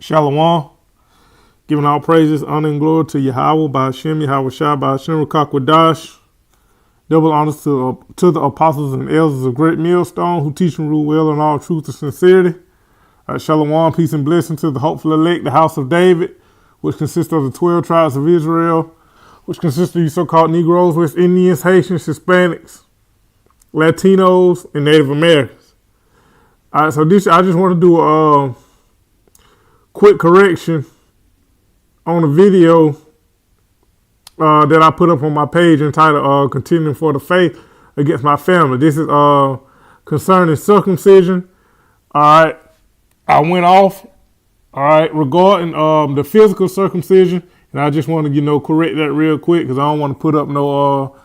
Shalom. Giving all praises, honor, and glory to Yahweh, by Hashem, Yahweh Shai, by Hashem, Rakakwadash. Double honors to the apostles and elders of Great Millstone who teach and rule well in all truth and sincerity. Shalom, peace and blessing to the hopeful elect, the house of David, which consists of the 12 tribes of Israel, which consists of you so-called Negroes, West Indians, Haitians, Hispanics, Latinos, and Native Americans. All right, so I just want to do a quick correction on a video that I put up on my page entitled Continuing for the Faith Against My Family. This is concerning circumcision. All right, I went off, all right, regarding the physical circumcision, and I just want to, correct that real quick because I don't want to put up no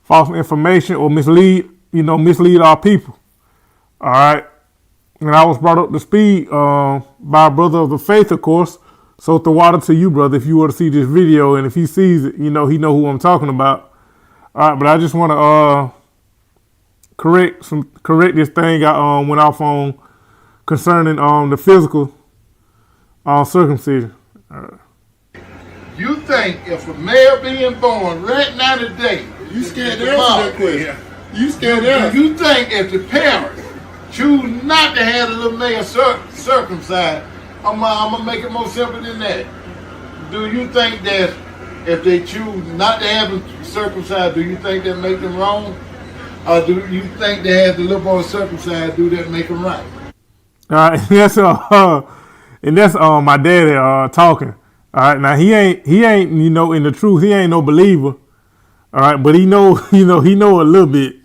false information or mislead our people. All right, and I was brought up to speed by a brother of the faith, of course. So the water to you, brother, if you were to see this video, and if he sees it, he know who I'm talking about. All right, but I just want to correct this thing I went off on concerning the physical circumcision. You think if a male being born right now today, you scared to answer that question? You scared to answer? You think if the parents choose not to have the little male circumcised, I'm gonna make it more simple than that. Do you think that if they choose not to have them circumcised, do you think that make them wrong? Or do you think they have the little boy circumcised, do that make them right? And that's my daddy talking. All right, now he ain't in the truth, he ain't no believer. All right, but he know a little bit.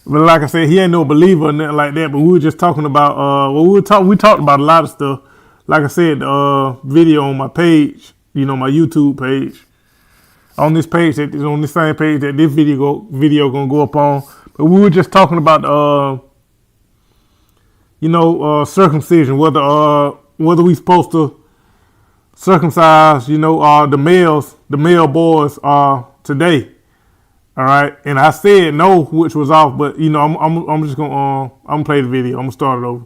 But like I said, he ain't no believer or nothing like that. But we were just talking about we talked about a lot of stuff. Like I said, video on my page, my YouTube page. On this page, on the same page that this video gonna go up on. But we were just talking about circumcision, whether we supposed to circumcise, the male boys today. All right, and I said no, which was off, but I'm just gonna play the video. I'm gonna start it over.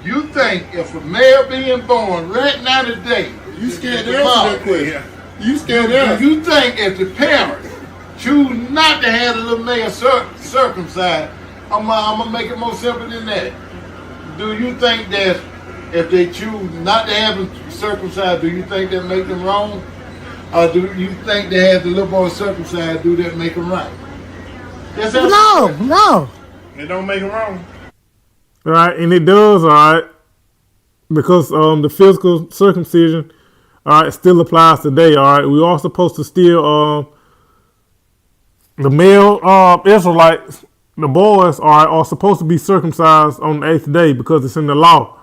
You think if a male being born right now today, you scared to answer that question? You scared to answer? You think if the parents choose not to have the little male circumcised, I'm gonna make it more simple than that. Do you think that if they choose not to have them circumcised, do you think that make them wrong? Or do you think they have the little boy circumcised, do that make them right? No. It don't make them wrong. All right, and it does, all right, because the physical circumcision, all right, still applies today, all right. We are supposed to still, the male Israelites, the boys, all right, are supposed to be circumcised on the 8th day because it's in the law,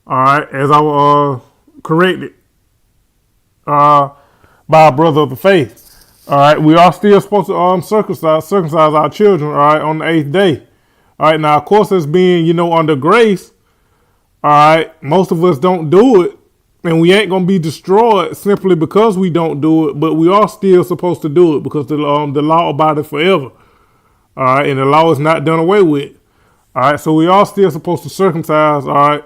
all right, as I was corrected by a brother of the faith, all right. We are still supposed to circumcise our children, all right, on the 8th day. All right, now, of course, as being, under grace, all right, most of us don't do it, and we ain't going to be destroyed simply because we don't do it, but we are still supposed to do it because the law about it forever, all right, and the law is not done away with, all right, so we are still supposed to circumcise, all right,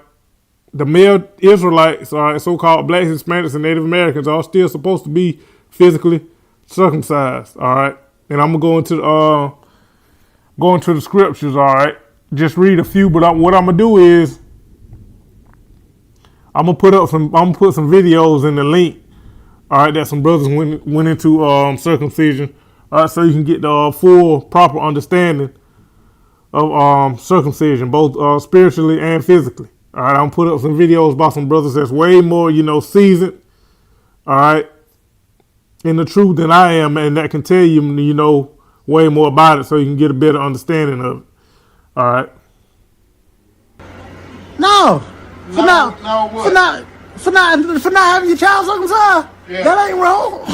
the male Israelites, all right, so-called blacks, Hispanics, and Native Americans are still supposed to be physically circumcised, all right, and I'm going to go into the scriptures, all right. Just read a few, but what I'm gonna do is I'm gonna put some videos in the link, all right, that some brothers went into circumcision, all right, so you can get the full proper understanding of circumcision, both spiritually and physically. All right, I'm gonna put up some videos about some brothers that's way more, seasoned, all right, in the truth than I am, and that can tell you, way more about it so you can get a better understanding of it. All right. No. For not having your child circumcised. Yeah. That ain't wrong.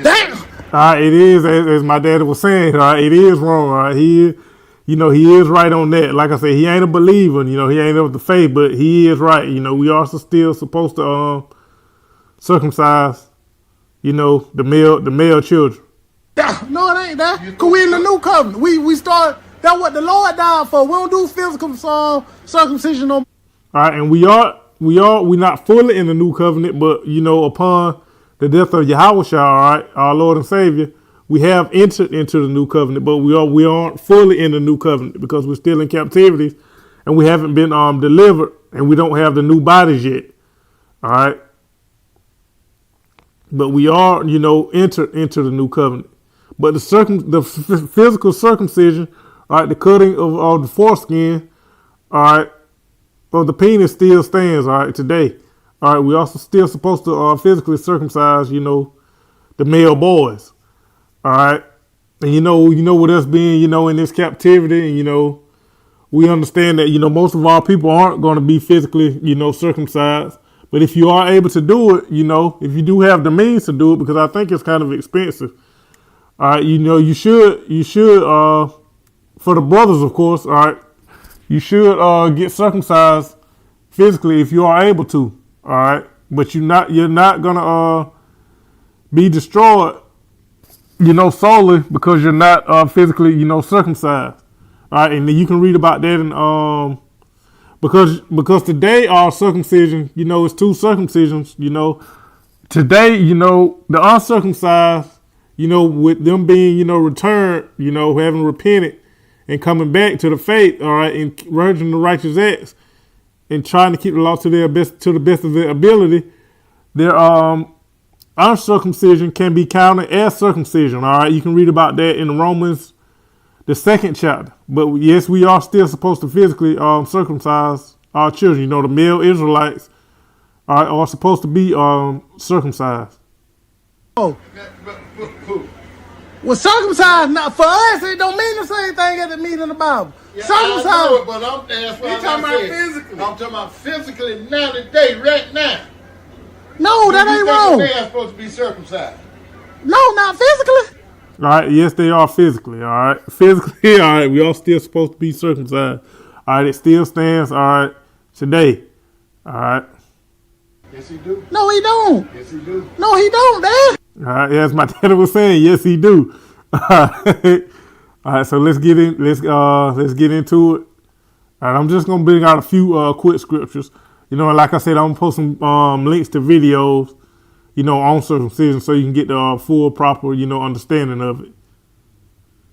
Damn. All right, it is as my daddy was saying. All right, it is wrong. All right, he is right on that. Like I said, he ain't a believer. He ain't of the faith, but he is right. We also still supposed to circumcise. The male children. No, it ain't that. Because we in the new covenant. We start, that's what the Lord died for. We don't do physical circumcision no more. All right, and we are we're not fully in the new covenant, but upon the death of Yahushua, all right, our Lord and Savior, we have entered into the new covenant, but we aren't fully in the new covenant because we're still in captivity and we haven't been delivered, and we don't have the new bodies yet. All right. But we are, entered into the new covenant. But the physical circumcision, all right, the cutting of the foreskin, all right, of the penis still stands, all right, today. All right, we also still supposed to physically circumcise, the male boys. All right. And with us being, in this captivity, and we understand that, most of our people aren't going to be physically, circumcised. But if you are able to do it, if you do have the means to do it, because I think it's kind of expensive, all right, you should, for the brothers, of course, all right, you should get circumcised physically if you are able to, all right, but you're not gonna be destroyed, solely because you're not physically, circumcised, all right, and then you can read about that in because today our circumcision, is two circumcisions, today, the uncircumcised, with them being, returned, having repented and coming back to the faith, all right, and urging the righteous acts and trying to keep the law to the best of their ability, their uncircumcision can be counted as circumcision, all right. You can read about that in Romans, the 2nd chapter. But yes, we are still supposed to physically circumcise our children. The male Israelites are supposed to be circumcised. Oh. Well, circumcised, not for us, it don't mean the same thing as it means in the Bible. Yeah, circumcised. I know it, but that's what He's talking about physically. I'm talking about physically now today, right now. No, that ain't wrong. They are supposed to be circumcised. No, not physically. All right, yes, they are physically, all right. Physically, all right, we are still supposed to be circumcised. All right, it still stands, all right, today, all right. Yes, he do. No, he don't. Yes, he do. No, he don't, Dad. All right, as my dad was saying, yes, he do. All right, so let's get into it. All right, I'm just gonna bring out a few quick scriptures. And like I said, I'm gonna post some links to videos, on circumcision, so you can get the full, proper, understanding of it.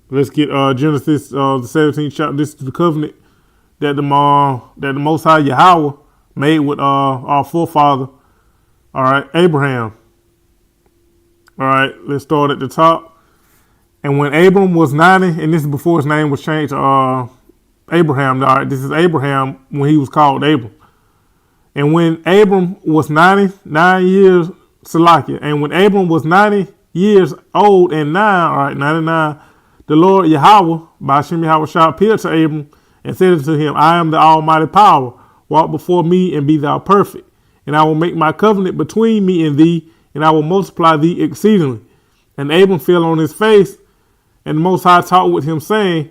Let's get Genesis, the 17th chapter. This is the covenant that the Most High Yahweh made with our forefather, all right, Abraham. All right, let's start at the top. And when Abram was 90, and this is before his name was changed to Abraham. All right, this is Abraham when he was called Abram. And when Abram was 99 years, Salakia, and when Abram was 90 years old and 99, the Lord Yahweh, by Shem Yahweh, appeared to Abram and said unto him, I am the Almighty Power. Walk before me and be thou perfect. And I will make my covenant between me and thee, and I will multiply thee exceedingly. And Abram fell on his face, and the Most High talked with him, saying,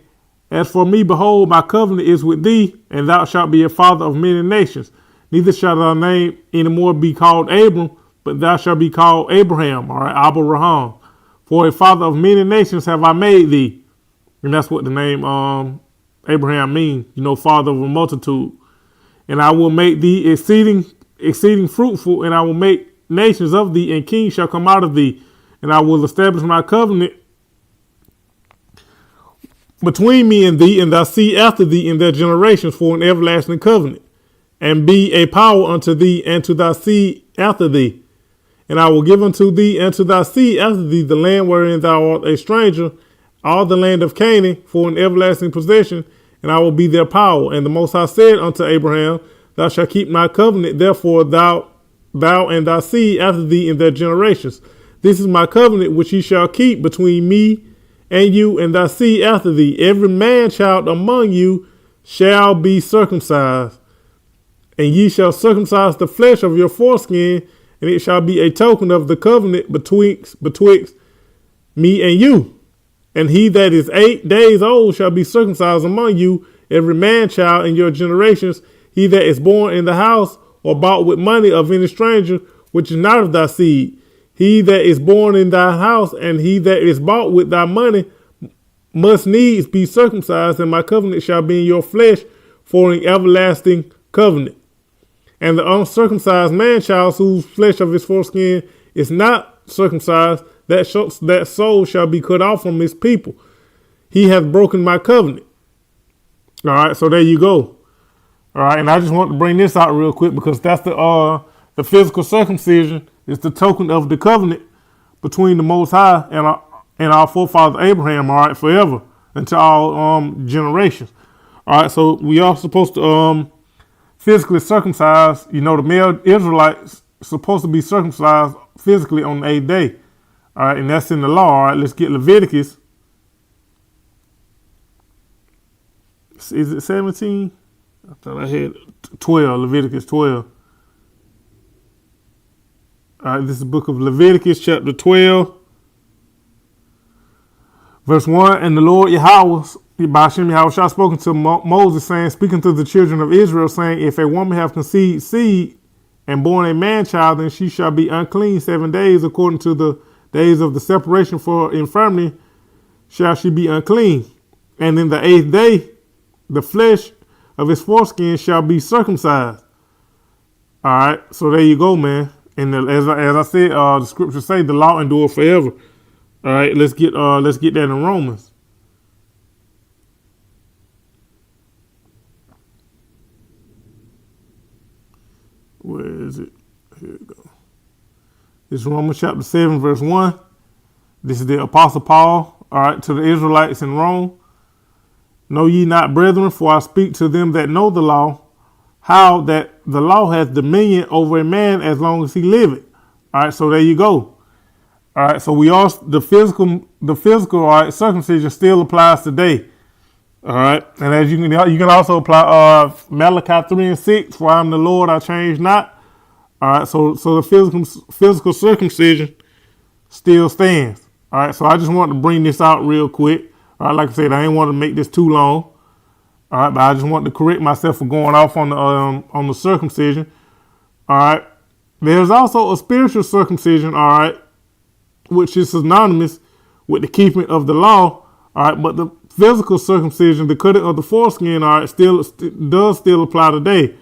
As for me, behold, my covenant is with thee, and thou shalt be a father of many nations. Neither shall thy name any more be called Abram, but thou shalt be called Abraham, or Abba Raham. For a father of many nations have I made thee. And that's what the name Abraham means, father of a multitude. And I will make thee exceeding fruitful, and I will make nations of thee, and kings shall come out of thee. And I will establish my covenant between me and thee, and thy seed after thee in their generations for an everlasting covenant, and be a power unto thee and to thy seed after thee. And I will give unto thee and to thy seed after thee the land wherein thou art a stranger, all the land of Canaan, for an everlasting possession, and I will be their power. And the Most High said unto Abraham, Thou shalt keep my covenant, therefore thou and thy seed after thee in their generations. This is my covenant which ye shall keep between me and you and thy seed after thee. Every man child among you shall be circumcised, and ye shall circumcise the flesh of your foreskin, and it shall be a token of the covenant betwixt me and you. And he that is 8 days old shall be circumcised among you, every man child in your generations, he that is born in the house or bought with money of any stranger, which is not of thy seed. He that is born in thy house and he that is bought with thy money must needs be circumcised, and my covenant shall be in your flesh for an everlasting covenant. And the uncircumcised man child whose flesh of his foreskin is not circumcised, that soul shall be cut off from his people. He hath broken my covenant. All right, so there you go. All right, and I just want to bring this out real quick because that's the physical circumcision is the token of the covenant between the Most High and our forefather Abraham. All right, forever until all generations. All right, so we are supposed to physically circumcise. You know, the male Israelites supposed to be circumcised physically on the 8th day. All right, and that's in the law. All right, let's get Leviticus. Is it 17? I thought I had 12, Leviticus 12. All right, this is the book of Leviticus, chapter 12, verse 1. And the Lord Yahweh, by Hashem Yahweh, shall spoken to Moses, saying, speaking to the children of Israel, saying, if a woman have conceived seed and born a man child, then she shall be unclean 7 days, according to the days of the separation for infirmity shall she be unclean. And in the 8th day, the flesh of his foreskin shall be circumcised. All right, so there you go, man. And as I said, the scriptures say the law endure forever. All right, let's get that in Romans. Where is it? Here we go. This is Romans chapter 7, verse 1. This is the Apostle Paul, all right, to the Israelites in Rome. Know ye not, brethren, for I speak to them that know the law, how that the law hath dominion over a man as long as he liveth. All right, so there you go. All right, so we all the physical all right, circumcision still applies today. All right, and as you can also apply Malachi 3 and 6, for I am the Lord, I change not. All right, so the physical circumcision still stands. All right, so I just wanted to bring this out real quick. All right, like I said, I ain't want to make this too long. All right, but I just wanted to correct myself for going off on the circumcision. All right, there's also a spiritual circumcision. All right, which is synonymous with the keeping of the law. All right, but the physical circumcision, the cutting of the foreskin, all right, does still apply today.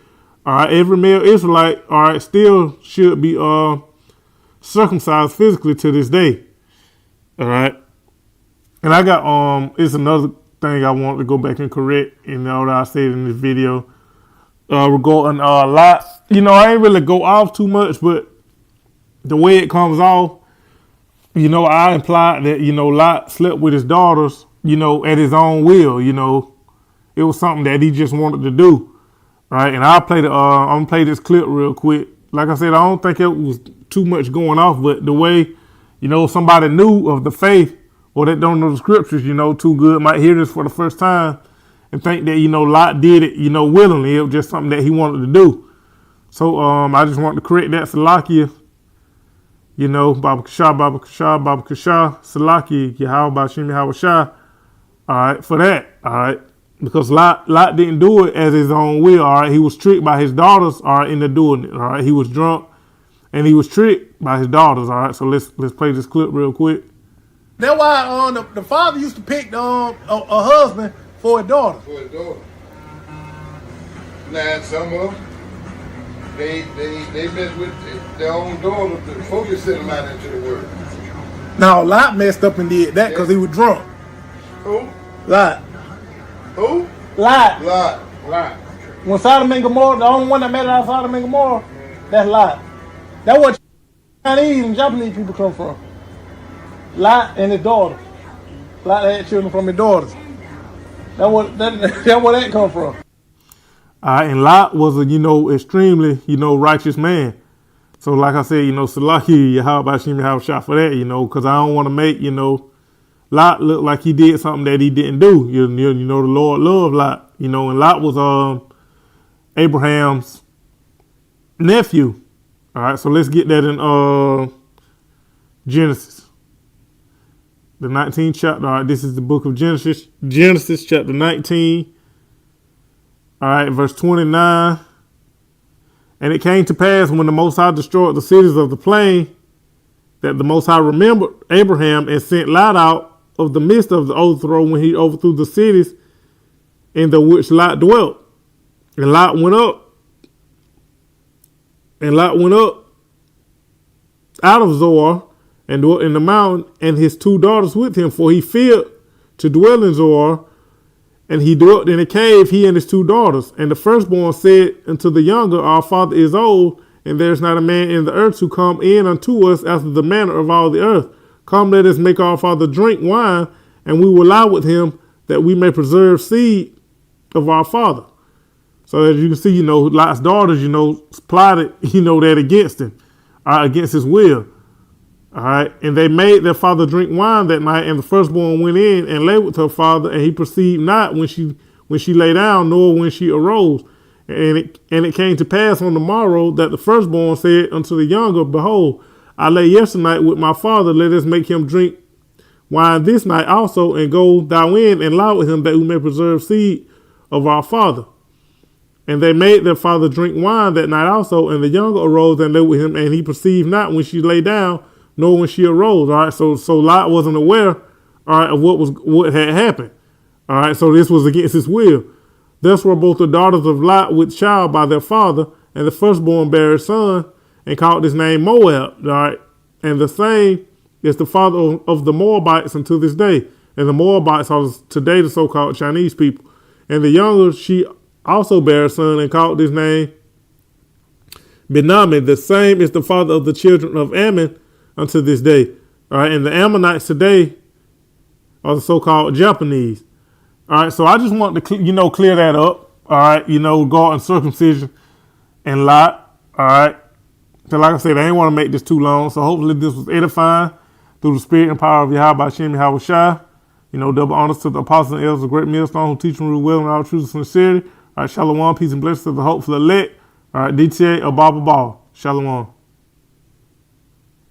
All right, every male Israelite, all right, still should be circumcised physically to this day. All right. And I got it's another thing I want to go back and correct in all that I said in this video regarding Lot. You know, I ain't really go off too much, but the way it comes off, you know, I implied that, you know, Lot slept with his daughters, you know, at his own will. You know, it was something that he just wanted to do, right? And I'm gonna play this clip real quick. Like I said, I don't think it was too much going off, but the way, you know, somebody new of the faith or that don't know the scriptures, you know, too good, might hear this for the first time and think that, you know, Lot did it, you know, willingly. It was just something that he wanted to do. So I just wanted to correct that. Salakia, you know, Baba Kashah, Salakia, Yahweh, Bashim, Yahweh Shah. All right, for that, all right, because Lot didn't do it as his own will. All right, he was tricked by his daughters. All right, into doing it. All right, he was drunk and he was tricked by his daughters. All right, so let's play this clip real quick. That's why the father used to pick a husband for his daughter. For his daughter. Now some of them, they mess with their own daughter before you send them out into the world. Now Lot messed up and did that because he was drunk. Who? Lot. Who? Lot. Lot. When Sodom and Gomorrah, the only one that made it out of Sodom and Gomorrah, that's Lot. That's what Chinese and Japanese people come from. Lot and his daughter. Lot had children from his daughters. That's where that come from. And Lot was a, you know, extremely, you know, righteous man. So like I said, you know, Salaki, Yahweh, Bashim, Yahweh Shah for that, you know, because I don't want to make, you know, Lot look like he did something that he didn't do. You know, the Lord loved Lot, you know, and Lot was Abraham's nephew. All right, so let's get that in Genesis. The 19th chapter. All right, this is the book of Genesis. Genesis chapter 19. All right, verse 29. And it came to pass when the Most High destroyed the cities of the plain that the Most High remembered Abraham and sent Lot out of the midst of the overthrow when he overthrew the cities in the which Lot dwelt. And Lot went up And Lot went up out of Zoar and dwelt in the mountain, and his 2 daughters with him, for he feared to dwell in Zoar. And he dwelt in a cave, he and his 2 daughters. And the firstborn said unto the younger, Our father is old, and there is not a man in the earth to come in unto us after the manner of all the earth. Come, let us make our father drink wine, and we will lie with him, that we may preserve seed of our father. So as you can see, Lot's daughters, plotted, that against him, against his will. All right. And they made their father drink wine that night, and the firstborn went in and lay with her father, and he perceived not when she lay down, nor when she arose. And it came to pass on the morrow that the firstborn said unto the younger, Behold, I lay yesternight with my father, let us make him drink wine this night also, and go thou in and lie with him, that we may preserve seed of our father. And they made their father drink wine that night also, and the younger arose and lay with him, and he perceived not when she lay down, nor when she arose. All right, so Lot wasn't aware, all right, of what had happened. All right, so this was against his will. Thus were both the daughters of Lot with child by their father, and the firstborn bare a son, and called his name Moab. All right, and the same is the father of the Moabites unto this day. And the Moabites are today the so-called Chinese people. And the younger, she also bare a son, and called his name Benami. The same is the father of the children of Ammon unto this day. All right, and the Ammonites today are the so-called Japanese. All right, so I just want to clear that up. All right, regarding circumcision and Lot. All right, so like I said, I ain't want to make this too long. So hopefully this was edifying through the spirit and power of Yahweh Shem Yahweh Shai. Double honors to the apostles and elders of great millstone who teach and rule well in all truth and sincerity. All right, shalom, peace and blessings to the hopeful elect. All right, DTA Ababa Ball. Shalom.